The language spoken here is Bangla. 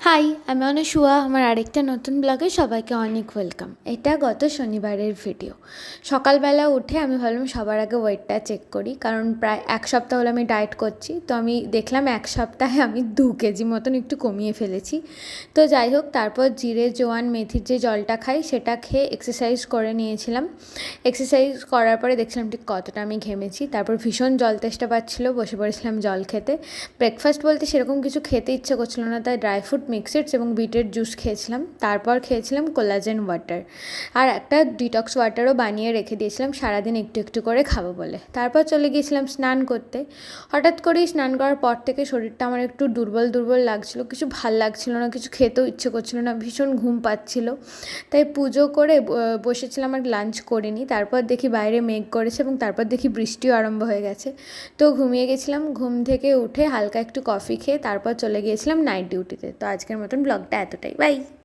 হাই, আমি অনুশুয়া। আমার আরেকটা নতুন ব্লগে সবাইকে অনেক ওয়েলকাম। এটা গত শনিবারের ভিডিও। সকালবেলা উঠে আমি ভাবলাম সবার আগে ওয়েটটা চেক করি, কারণ প্রায় এক সপ্তাহ হলো আমি ডায়েট করছি। তো আমি দেখলাম এক সপ্তাহে আমি 2 কেজি মতন একটু কমিয়ে ফেলেছি। তো যাই হোক, তারপর জিরে জোয়ান মেথির যে জলটা খাই সেটা খেয়ে এক্সারসাইজ করে নিয়েছিলাম। এক্সারসাইজ করার পরে দেখছিলাম ঠিক কতটা আমি ঘেমেছি। তারপর ভীষণ জল তেষ্টা পাচ্ছিলো, বসে পড়েছিলাম জল খেতে। ব্রেকফাস্ট বলতে সেরকম কিছু খেতে ইচ্ছে করছিল না, তাই ড্রাই ফ্রুট মিক্সড এবং বিটের জুস খেয়েছিলাম। তারপর খেয়েছিলাম কোলাজেন ওয়াটার, আর একটা ডিটক্স ওয়াটারও বানিয়ে রেখে দিয়েছিলাম সারাদিন একটু একটু করে খাবো বলে। তারপর চলে গিয়েছিলাম স্নান করতে। হঠাৎ করেই স্নান করার পর থেকে শরীরটা আমার একটু দুর্বল দুর্বল লাগছিল, কিছু ভাল লাগছিল না, কিছু খেতেও ইচ্ছে করছিল না, ভীষণ ঘুম পাচ্ছিল। তাই পুজো করে বসেছিলাম আর লাঞ্চ করিনি। তারপর দেখি বাইরে মেঘ করেছে এবং তারপর দেখি বৃষ্টিও আরম্ভ হয়ে গেছে। তো ঘুমিয়ে গেছিলাম। ঘুম থেকে উঠে হালকা একটু কফি খেয়ে তারপর চলে গিয়েছিলাম নাইট ডিউটিতে। তো আজকের মতন ব্লগটা এতটাই, বাই।